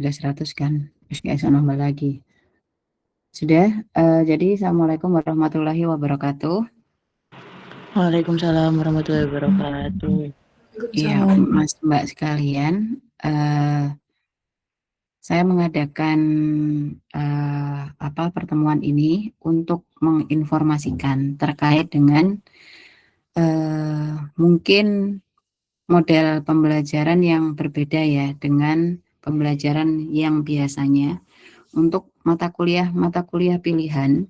Sudah 100 kan? Terus nggak usah nambah lagi. Sudah, jadi Assalamualaikum warahmatullahi wabarakatuh. Waalaikumsalam warahmatullahi wabarakatuh. Iya, Mas Mbak sekalian, saya mengadakan pertemuan ini untuk menginformasikan terkait dengan mungkin model pembelajaran yang berbeda ya dengan pembelajaran yang biasanya untuk mata kuliah pilihan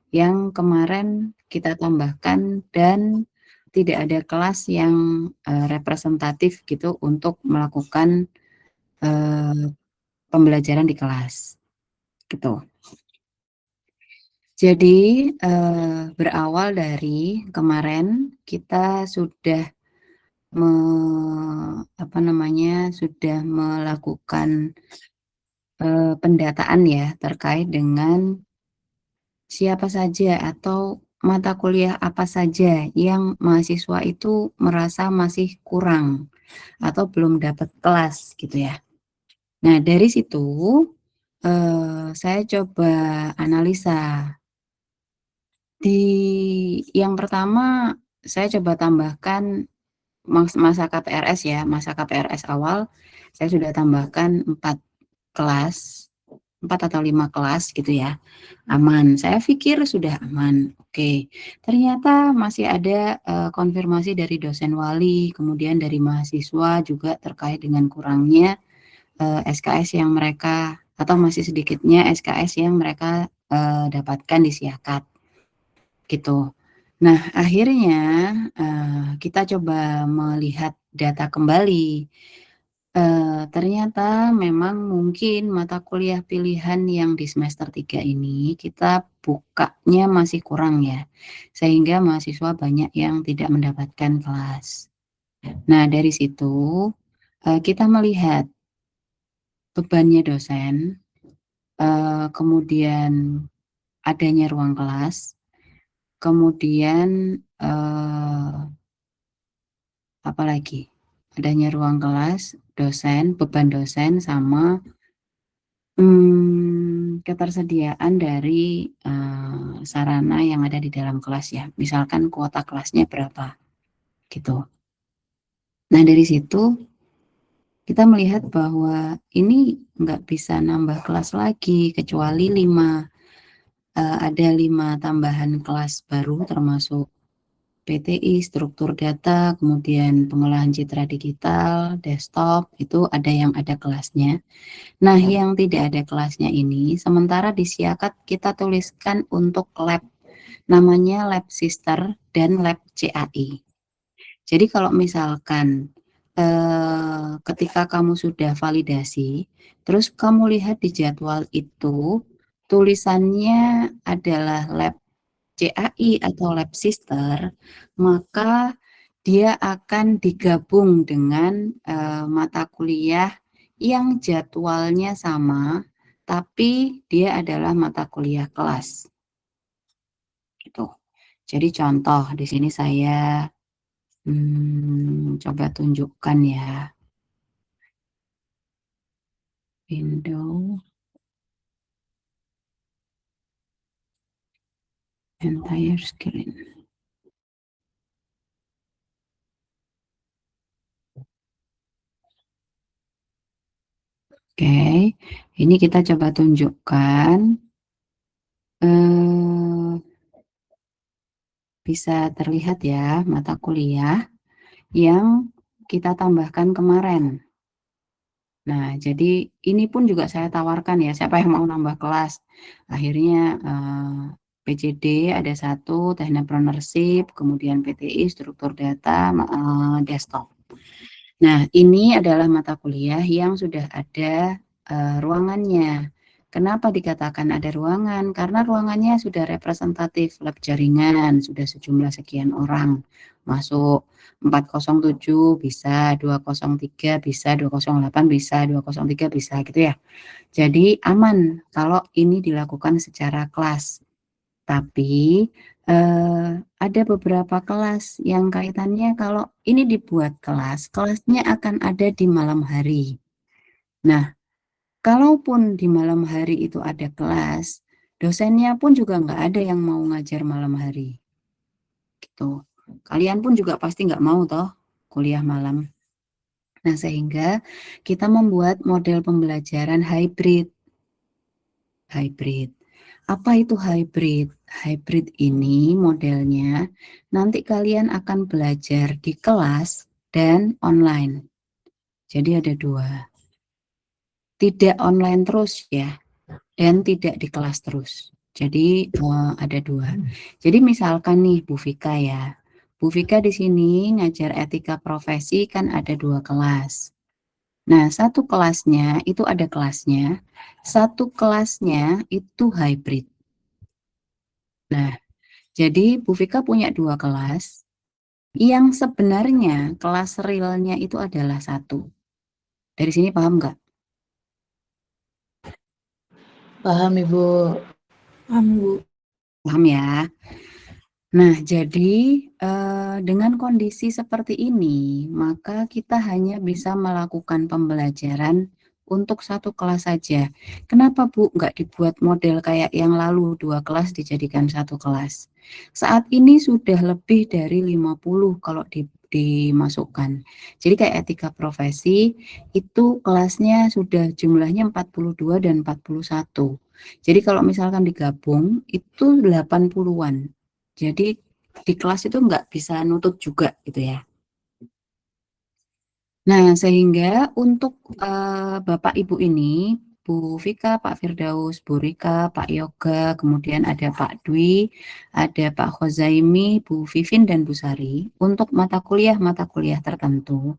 yang kemarin kita tambahkan dan tidak ada kelas yang representatif gitu untuk melakukan pembelajaran di kelas gitu. Jadi berawal dari kemarin kita sudah sudah melakukan pendataan ya terkait dengan siapa saja atau mata kuliah apa saja yang mahasiswa itu merasa masih kurang atau belum dapat kelas gitu ya. Nah, dari situ saya coba analisa. Di yang pertama saya coba tambahkan masa KPRS ya, masa KPRS awal saya sudah tambahkan 4 kelas, 4 atau 5 kelas gitu ya, aman. Saya pikir sudah aman, oke. Ternyata masih ada konfirmasi dari dosen wali, kemudian dari mahasiswa juga terkait dengan kurangnya SKS yang mereka atau masih sedikitnya SKS yang mereka dapatkan di Siakat gitu. Nah, akhirnya kita coba melihat data kembali. Ternyata memang mungkin mata kuliah pilihan yang di semester 3 ini kita bukanya masih kurang ya, sehingga mahasiswa banyak yang tidak mendapatkan kelas. Nah, dari situ kita melihat bebannya dosen, kemudian adanya ruang kelas, kemudian apalagi adanya ruang kelas, dosen, beban dosen, sama ketersediaan dari sarana yang ada di dalam kelas ya. Misalkan kuota kelasnya berapa gitu. Nah, dari situ kita melihat bahwa ini nggak bisa nambah kelas lagi kecuali 5. Ada 5 tambahan kelas baru termasuk PTI, struktur data, kemudian pengolahan citra digital, desktop, itu ada yang ada kelasnya. Nah, yang tidak ada kelasnya ini, sementara di Siakat kita tuliskan untuk lab, namanya lab sister dan lab CAI. Jadi kalau misalkan ketika kamu sudah validasi, terus kamu lihat di jadwal itu, tulisannya adalah lab CAI atau lab sister, maka dia akan digabung dengan mata kuliah yang jadwalnya sama, tapi dia adalah mata kuliah kelas. Gitu. Jadi contoh di sini saya coba tunjukkan ya. Window entire screen. Oke, ini kita coba tunjukkan. Bisa terlihat ya mata kuliah yang kita tambahkan kemarin. Nah, jadi ini pun juga saya tawarkan ya, siapa yang mau nambah kelas. Akhirnya PCD ada 1, Technopreneurship, kemudian PTI, struktur data, desktop. Nah, ini adalah mata kuliah yang sudah ada ruangannya. Kenapa dikatakan ada ruangan? Karena ruangannya sudah representatif, lab jaringan, sudah sejumlah sekian orang masuk. 407 bisa, 203 bisa, 208 bisa, 203 bisa gitu ya. Jadi aman kalau ini dilakukan secara kelas. Tapi ada beberapa kelas yang kaitannya kalau ini dibuat kelas, kelasnya akan ada di malam hari. Nah, Kalaupun di malam hari itu ada kelas, dosennya pun juga nggak ada yang mau ngajar malam hari. Gitu. Kalian pun juga pasti nggak mau toh kuliah malam. Nah, sehingga kita membuat model pembelajaran hybrid. Hybrid. Apa itu hybrid? Hybrid ini modelnya nanti kalian akan belajar di kelas dan online. Jadi ada dua. Tidak online terus ya, dan tidak di kelas terus. Jadi ada dua. Jadi misalkan nih Bu Vika ya. Bu Vika di sini ngajar etika profesi kan ada dua kelas. Nah, satu kelasnya itu ada kelasnya, satu kelasnya itu hybrid. Nah, jadi Bu Vika punya dua kelas, yang sebenarnya kelas realnya itu adalah satu. Dari sini paham nggak? Paham, Ibu. Paham, Bu. Paham ya? Nah, jadi dengan kondisi seperti ini, maka kita hanya bisa melakukan pembelajaran untuk satu kelas saja. Kenapa, Bu, nggak dibuat model kayak yang lalu, dua kelas dijadikan satu kelas? Saat ini sudah lebih dari 50 kalau dimasukkan. Jadi kayak etika profesi, itu kelasnya sudah jumlahnya 42 dan 41. Jadi kalau misalkan digabung, itu 80-an. Jadi di kelas itu nggak bisa nutut juga gitu ya. Nah, sehingga untuk Bapak Ibu ini, Bu Vika, Pak Firdaus, Bu Rika, Pak Yoga, kemudian ada Pak Dwi, ada Pak Khozaimi, Bu Vivin, dan Bu Sari, untuk mata kuliah tertentu,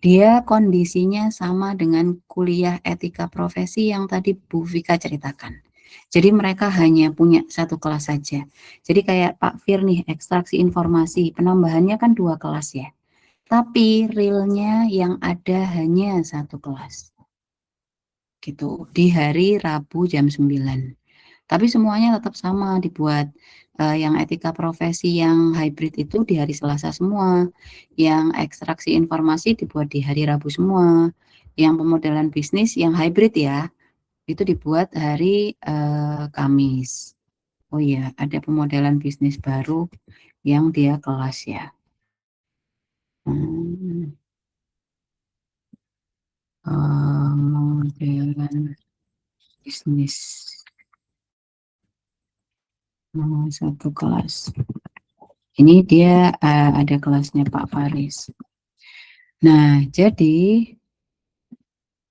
dia kondisinya sama dengan kuliah etika profesi yang tadi Bu Vika ceritakan. Jadi mereka hanya punya satu kelas saja. Jadi kayak Pak Fir nih, ekstraksi informasi, penambahannya kan dua kelas ya. Tapi realnya yang ada hanya satu kelas. Gitu. Di hari Rabu jam 9. Tapi semuanya tetap sama dibuat. Yang etika profesi yang hybrid itu di hari Selasa semua. Yang ekstraksi informasi dibuat di hari Rabu semua. Yang pemodelan bisnis yang hybrid ya, itu dibuat hari Kamis. Oh iya, ada pemodelan bisnis baru yang dia kelas ya. Pemodelan bisnis satu kelas. Ini dia ada kelasnya Pak Faris. Nah, jadi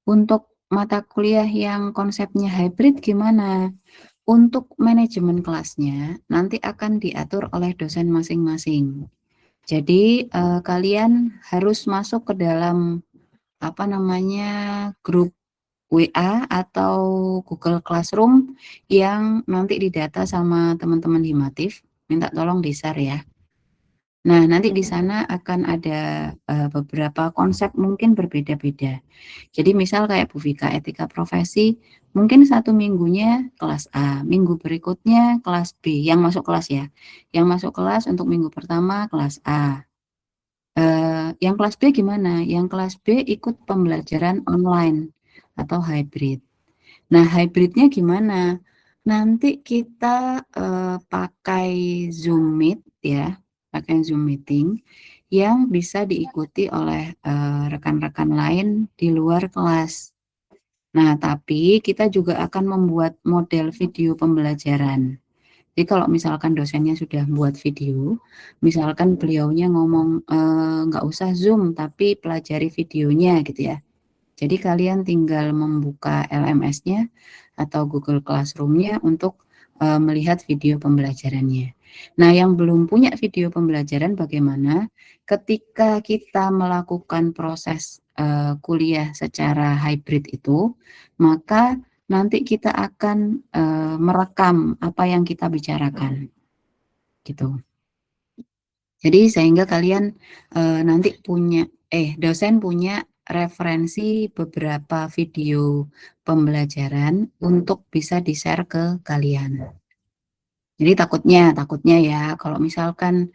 untuk mata kuliah yang konsepnya hybrid gimana? Untuk manajemen kelasnya nanti akan diatur oleh dosen masing-masing. Jadi kalian harus masuk ke dalam apa namanya grup WA atau Google Classroom yang nanti didata sama teman-teman Himatif. Minta tolong di-share ya. Nah, nanti di sana akan ada beberapa konsep mungkin berbeda-beda. Jadi misal kayak Bu Vika etika profesi, mungkin satu minggunya kelas A, minggu berikutnya kelas B, yang masuk kelas ya. Yang masuk kelas untuk minggu pertama kelas A. Yang kelas B gimana? Yang kelas B ikut pembelajaran online atau hybrid. Nah, hybridnya gimana? Nanti kita pakai Zoom Meet ya, pakai Zoom Meeting yang bisa diikuti oleh rekan-rekan lain di luar kelas. Nah, tapi kita juga akan membuat model video pembelajaran. Jadi kalau misalkan dosennya sudah buat video, misalkan beliaunya ngomong nggak usah Zoom, tapi pelajari videonya gitu ya. Jadi kalian tinggal membuka LMS-nya atau Google Classroom-nya untuk melihat video pembelajarannya. Nah, yang belum punya video pembelajaran bagaimana? Ketika kita melakukan proses kuliah secara hybrid itu, maka nanti kita akan merekam apa yang kita bicarakan, gitu. Jadi sehingga kalian nanti punya, dosen punya referensi beberapa video pembelajaran untuk bisa di-share ke kalian. Jadi takutnya ya, kalau misalkan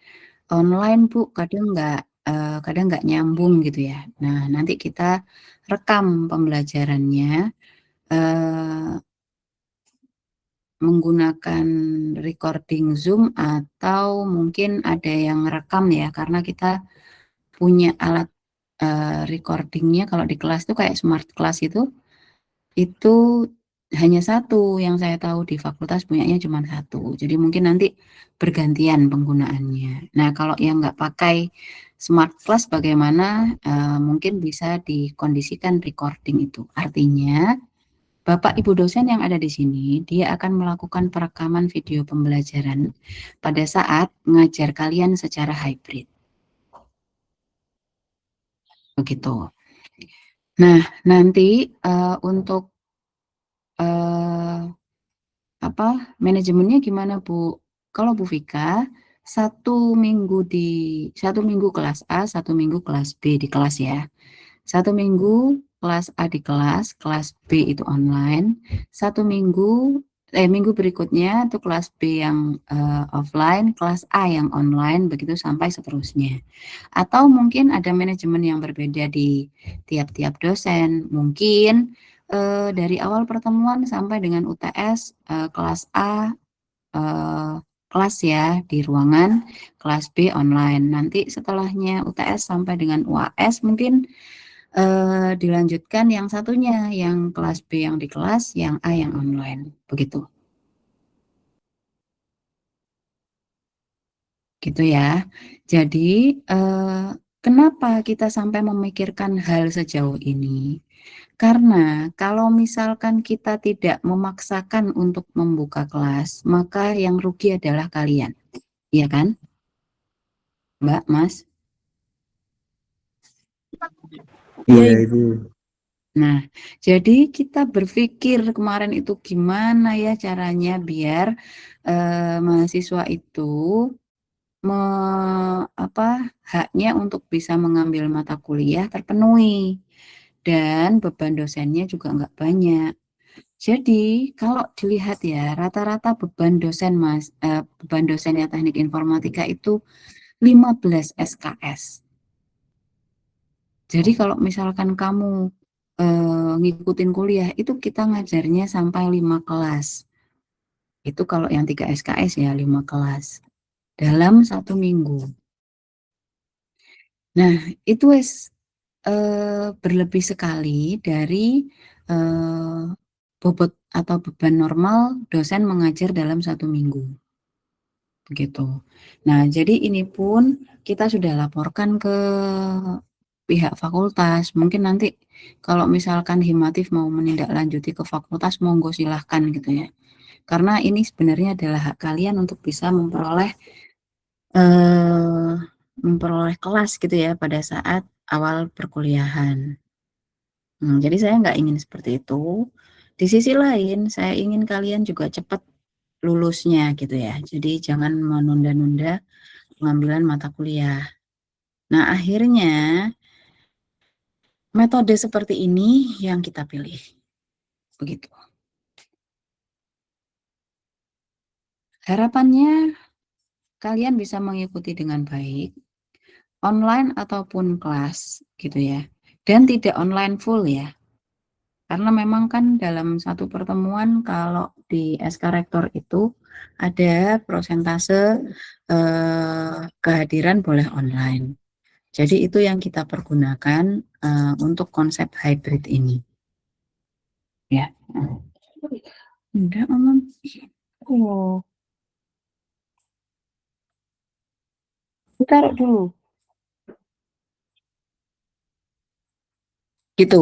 online Bu, kadang nggak nyambung gitu ya. Nah, nanti kita rekam pembelajarannya, menggunakan recording Zoom atau mungkin ada yang rekam ya, karena kita punya alat recordingnya kalau di kelas tuh kayak smart class itu hanya satu yang saya tahu di fakultas punyanya cuma satu. Jadi mungkin nanti bergantian penggunaannya. Nah kalau yang nggak pakai smart class bagaimana? Mungkin bisa dikondisikan recording itu. Artinya Bapak Ibu dosen yang ada di sini, dia akan melakukan perekaman video pembelajaran pada saat mengajar kalian secara hybrid. Begitu. Nah, nanti untuk manajemennya gimana Bu? Kalau Bu Vika, satu minggu kelas A, satu minggu kelas B di kelas ya. Satu minggu kelas A di kelas B itu online. Minggu berikutnya itu kelas B yang offline, kelas A yang online, begitu sampai seterusnya. Atau mungkin ada manajemen yang berbeda di tiap-tiap dosen. Mungkin dari awal pertemuan sampai dengan UTS kelas A kelas ya di ruangan, kelas B online. Nanti setelahnya UTS sampai dengan UAS mungkin dilanjutkan yang satunya, yang kelas B yang di kelas, yang A yang online, begitu. Gitu ya. Jadi, kenapa kita sampai memikirkan hal sejauh ini? Karena kalau misalkan kita tidak memaksakan untuk membuka kelas, maka yang rugi adalah kalian. Iya kan? Mbak, Mas? Iya, Ibu. Nah, jadi kita berpikir kemarin itu gimana ya caranya biar mahasiswa itu haknya untuk bisa mengambil mata kuliah terpenuhi dan beban dosennya juga nggak banyak. Jadi kalau dilihat ya rata-rata beban dosen beban dosennya teknik informatika itu 15 SKS. Jadi kalau misalkan kamu ngikutin kuliah itu kita ngajarnya sampai 5 kelas. Itu kalau yang 3 SKS ya 5 kelas dalam 1 minggu. Nah, itu berlebih sekali dari bobot atau beban normal dosen mengajar dalam 1 minggu. Begitu. Nah, jadi ini pun kita sudah laporkan ke pihak fakultas. Mungkin nanti kalau misalkan Himatif mau menindaklanjuti ke fakultas, monggo silahkan gitu ya. Karena ini sebenarnya adalah hak kalian untuk bisa memperoleh kelas gitu ya pada saat awal perkuliahan. Jadi saya nggak ingin seperti itu. Di sisi lain, saya ingin kalian juga cepat lulusnya gitu ya. Jadi jangan menunda-nunda pengambilan mata kuliah. Nah, akhirnya metode seperti ini yang kita pilih. Begitu. Harapannya kalian bisa mengikuti dengan baik, online ataupun kelas gitu ya. Dan tidak online full ya. Karena memang kan dalam satu pertemuan kalau di SK Rektor itu ada prosentase kehadiran boleh online. Jadi itu yang kita pergunakan untuk konsep hybrid ini. Ya. Udah ngomong. Oh. Taruh dulu. Gitu.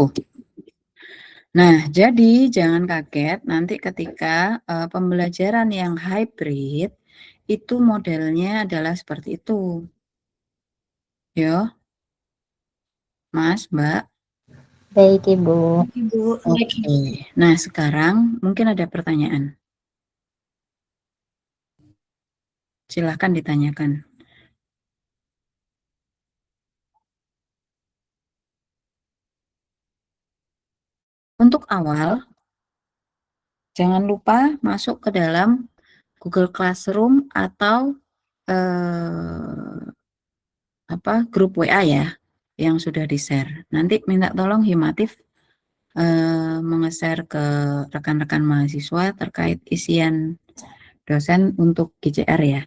Nah, jadi jangan kaget nanti ketika pembelajaran yang hybrid itu modelnya adalah seperti itu. Yo, Mas, Mbak. Baik, Ibu. Oke. Nah, sekarang mungkin ada pertanyaan. Silahkan ditanyakan. Untuk awal, jangan lupa masuk ke dalam Google Classroom atau grup WA ya yang sudah di-share. Nanti minta tolong Himatif mengeser ke rekan-rekan mahasiswa terkait isian dosen untuk GCR ya.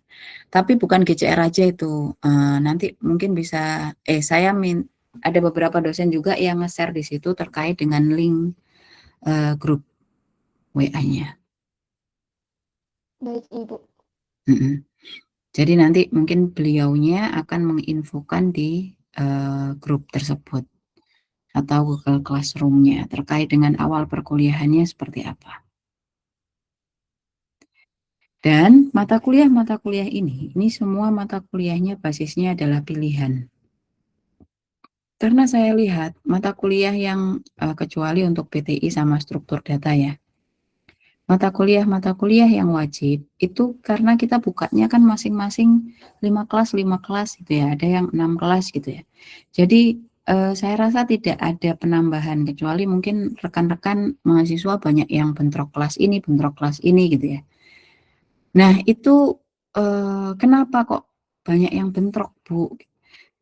Tapi bukan GCR aja itu. Nanti mungkin bisa saya ada beberapa dosen juga yang nge-share di situ terkait dengan link grup WA-nya. Baik, Ibu. Jadi nanti mungkin beliaunya akan menginfokan di grup tersebut atau Google Classroom-nya terkait dengan awal perkuliahannya seperti apa. Dan mata kuliah ini semua mata kuliahnya basisnya adalah pilihan. Karena saya lihat mata kuliah yang kecuali untuk PTI sama struktur data ya. Mata kuliah yang wajib itu karena kita bukanya kan masing-masing 5 kelas gitu ya, ada yang 6 kelas gitu ya. Jadi saya rasa tidak ada penambahan kecuali mungkin rekan-rekan mahasiswa banyak yang bentrok kelas ini gitu ya. Nah, itu kenapa kok banyak yang bentrok, Bu?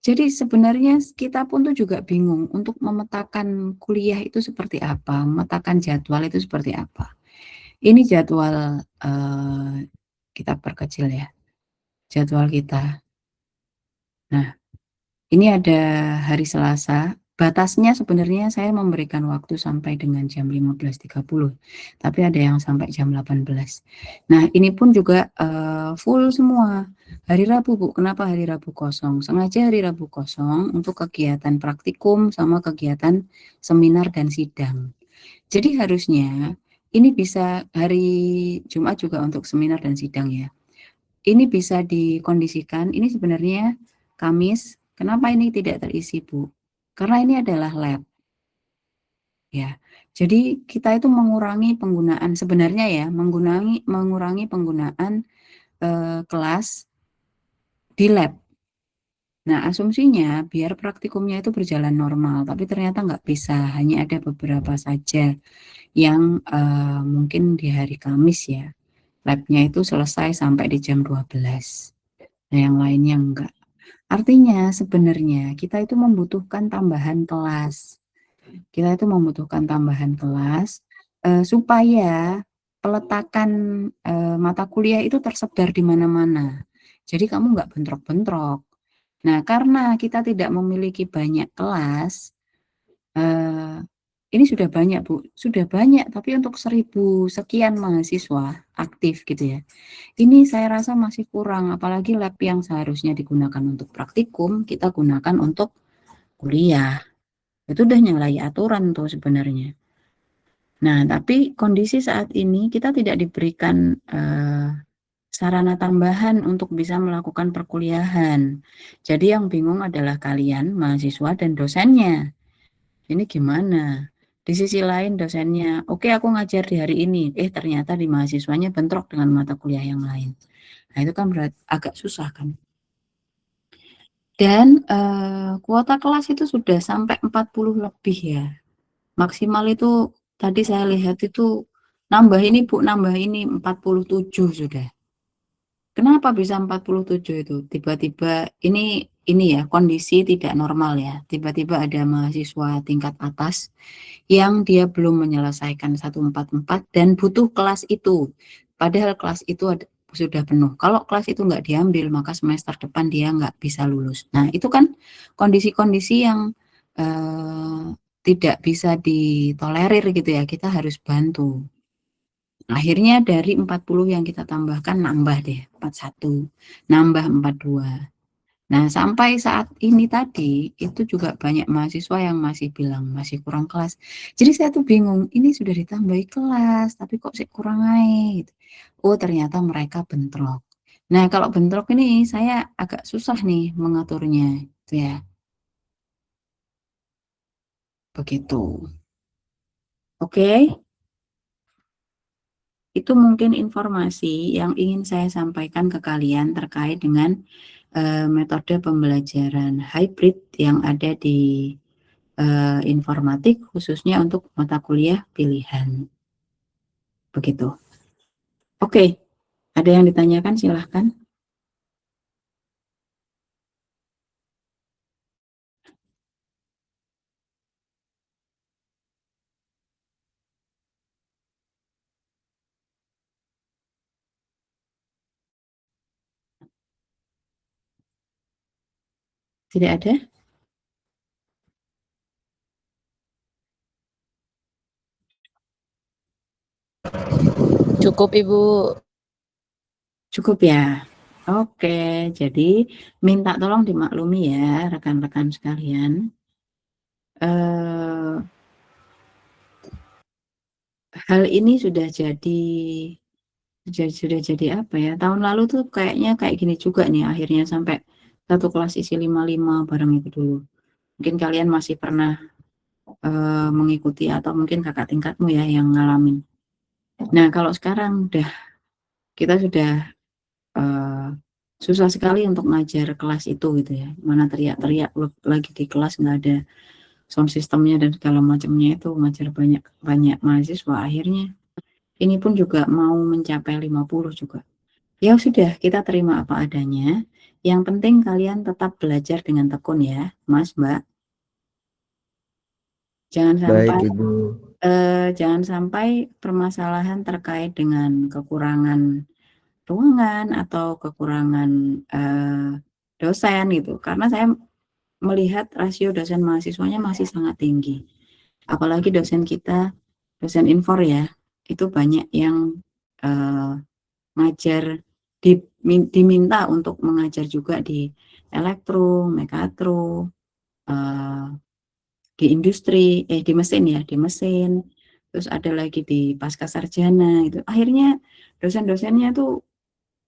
Jadi sebenarnya kita pun tuh juga bingung untuk memetakan kuliah itu seperti apa, memetakan jadwal itu seperti apa. Ini jadwal kita perkecil ya, jadwal kita. Nah, ini ada hari Selasa, batasnya sebenarnya saya memberikan waktu sampai dengan jam 15.30, tapi ada yang sampai jam 18. Nah, ini pun juga full semua. Hari Rabu, Bu, kenapa hari Rabu kosong? Sengaja hari Rabu kosong untuk kegiatan praktikum sama kegiatan seminar dan sidang. Jadi harusnya ini bisa hari Jumat juga untuk seminar dan sidang ya. Ini bisa dikondisikan, ini sebenarnya Kamis. Kenapa ini tidak terisi, Bu? Karena ini adalah lab. Ya. Jadi kita itu mengurangi penggunaan sebenarnya ya, mengurangi penggunaan kelas di lab. Nah, asumsinya biar praktikumnya itu berjalan normal, tapi ternyata nggak bisa, hanya ada beberapa saja yang mungkin di hari Kamis ya, labnya itu selesai sampai di jam 12. Nah, yang lainnya enggak. Artinya sebenarnya kita itu membutuhkan tambahan kelas. Kita itu membutuhkan tambahan kelas supaya peletakan mata kuliah itu tersebar di mana-mana. Jadi kamu nggak bentrok-bentrok. Nah, karena kita tidak memiliki banyak kelas, ini sudah banyak, Bu. Sudah banyak, tapi untuk 1.000 sekian mahasiswa aktif gitu ya. Ini saya rasa masih kurang, apalagi lab yang seharusnya digunakan untuk praktikum, kita gunakan untuk kuliah. Itu udah nyalahi aturan tuh sebenarnya. Nah, tapi kondisi saat ini kita tidak diberikan sarana tambahan untuk bisa melakukan perkuliahan. Jadi yang bingung adalah kalian, mahasiswa dan dosennya. Ini gimana? Di sisi lain dosennya, oke aku ngajar di hari ini, ternyata di mahasiswanya bentrok dengan mata kuliah yang lain. Nah itu kan berarti agak susah kan. Dan kuota kelas itu sudah sampai 40 lebih ya. Maksimal itu tadi saya lihat itu nambah ini Bu, nambah ini 47 sudah. Kenapa bisa 47 itu? Tiba-tiba ini ya kondisi tidak normal ya. Tiba-tiba ada mahasiswa tingkat atas yang dia belum menyelesaikan 144 dan butuh kelas itu. Padahal kelas itu sudah penuh. Kalau kelas itu nggak diambil, maka semester depan dia nggak bisa lulus. Nah, itu kan kondisi-kondisi yang tidak bisa ditolerir gitu ya. Kita harus bantu. Akhirnya dari 40 yang kita tambahkan nambah deh 41, nambah 42. Nah, sampai saat ini tadi itu juga banyak mahasiswa yang masih bilang masih kurang kelas. Jadi saya tuh bingung, ini sudah ditambahi kelas tapi kok sih kurang aja gitu. Oh, ternyata mereka bentrok. Nah, kalau bentrok ini saya agak susah nih mengaturnya, gitu ya. Begitu. Oke. Itu mungkin informasi yang ingin saya sampaikan ke kalian terkait dengan metode pembelajaran hybrid yang ada di informatik khususnya untuk mata kuliah pilihan. Begitu. Oke, ada yang ditanyakan silahkan. Tidak ada? Cukup Ibu. Cukup ya? Oke, jadi minta tolong dimaklumi ya rekan-rekan sekalian. Hal ini sudah jadi apa ya? Tahun lalu tuh kayaknya kayak gini juga nih akhirnya sampai satu kelas isi 55 bareng itu dulu. Mungkin kalian masih pernah mengikuti atau mungkin kakak tingkatmu ya yang ngalamin. Nah, kalau sekarang kita sudah susah sekali untuk ngajar kelas itu gitu ya. Mana teriak-teriak lagi di kelas nggak ada sound systemnya dan segala macamnya, itu ngajar banyak mahasiswa. Akhirnya ini pun juga mau mencapai 50 juga. Ya sudah, kita terima apa adanya. Yang penting kalian tetap belajar dengan tekun ya, Mas, Mbak. Jangan Baik, sampai Ibu. jangan sampai permasalahan terkait dengan kekurangan ruangan atau kekurangan dosen gitu. Karena saya melihat rasio dosen mahasiswanya masih sangat tinggi. Apalagi dosen kita, dosen infor ya, itu banyak yang ngajar diminta untuk mengajar juga di elektro, mekatro, di industri, di mesin ya, di mesin. Terus ada lagi di pasca sarjana itu. Akhirnya dosen-dosennya tuh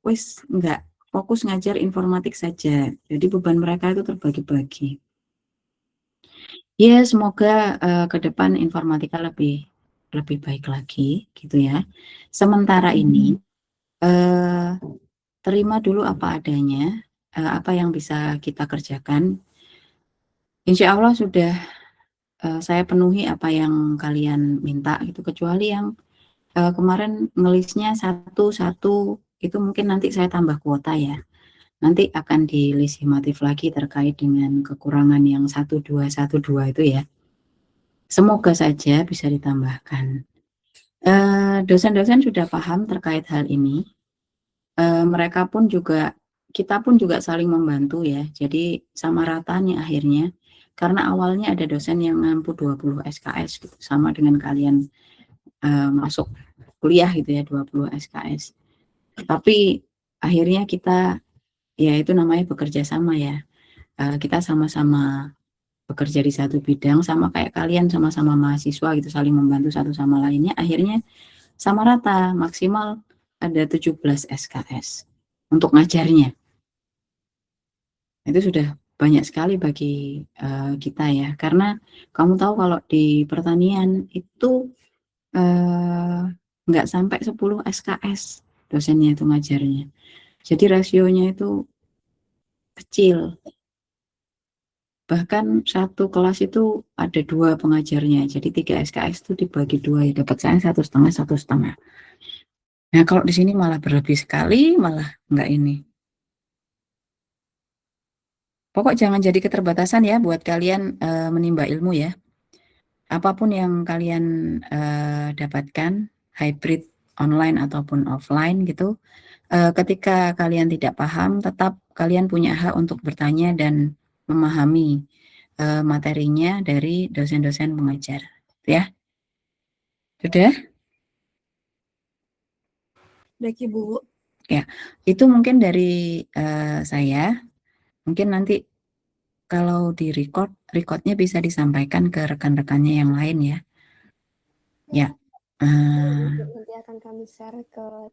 wis nggak fokus ngajar informatik saja. Jadi beban mereka itu terbagi-bagi. Ya, semoga ke depan informatika lebih baik lagi gitu ya. Sementara ini terima dulu apa adanya, apa yang bisa kita kerjakan. Insya Allah sudah saya penuhi apa yang kalian minta gitu, kecuali yang kemarin ngelisnya satu-satu itu mungkin nanti saya tambah kuota ya. Nanti akan dilisimatif lagi terkait dengan kekurangan yang 1212 itu ya. Semoga saja bisa ditambahkan. Dosen-dosen sudah paham terkait hal ini. Mereka pun juga, kita pun juga saling membantu ya. Jadi sama ratanya akhirnya. Karena awalnya ada dosen yang mampu 20 SKS gitu, sama dengan kalian masuk kuliah gitu ya, 20 SKS. Tapi akhirnya kita, ya itu namanya bekerja sama ya. Kita sama-sama bekerja di satu bidang, sama kayak kalian sama-sama mahasiswa gitu, saling membantu satu sama lainnya. Akhirnya sama rata, maksimal ada 17 SKS untuk ngajarnya. Itu sudah banyak sekali bagi kita ya, karena kamu tahu kalau di pertanian itu nggak sampai 10 SKS dosennya itu ngajarnya. Jadi rasionya itu kecil. Bahkan satu kelas itu ada 2 pengajarnya. Jadi 3 SKS itu dibagi 2 ya, dapat saya 1,5, 1,5. Nah, kalau di sini malah berlebih sekali, malah nggak ini. Pokok jangan jadi keterbatasan ya buat kalian menimba ilmu ya. Apapun yang kalian dapatkan, hybrid online ataupun offline gitu, ketika kalian tidak paham, tetap kalian punya hak untuk bertanya dan memahami materinya dari dosen-dosen pengajar, ya. Sudah? Baik Ibu. Ya, itu mungkin dari saya. Mungkin nanti kalau di recordnya bisa disampaikan ke rekan-rekannya yang lain ya. Ya. Nanti akan kami share ke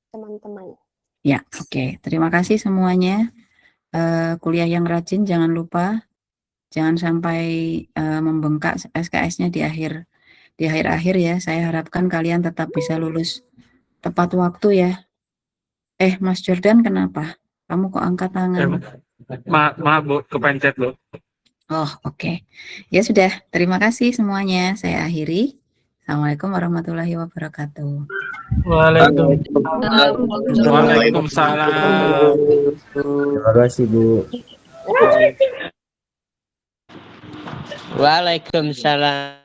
teman-teman. Ya, oke. Terima kasih semuanya. Kuliah yang rajin, jangan lupa. Jangan sampai membengkak SKS-nya di akhir-akhir ya. Saya harapkan kalian tetap bisa lulus tepat waktu ya. Mas Jordan kenapa? Kamu kok angkat tangan? Maaf Bu, kepencet Bu. Oh, oke. Ya sudah, terima kasih semuanya. Saya akhiri. Assalamualaikum warahmatullahi wabarakatuh. Waalaikumsalam. Terima kasih, Bu. Waalaikumsalam.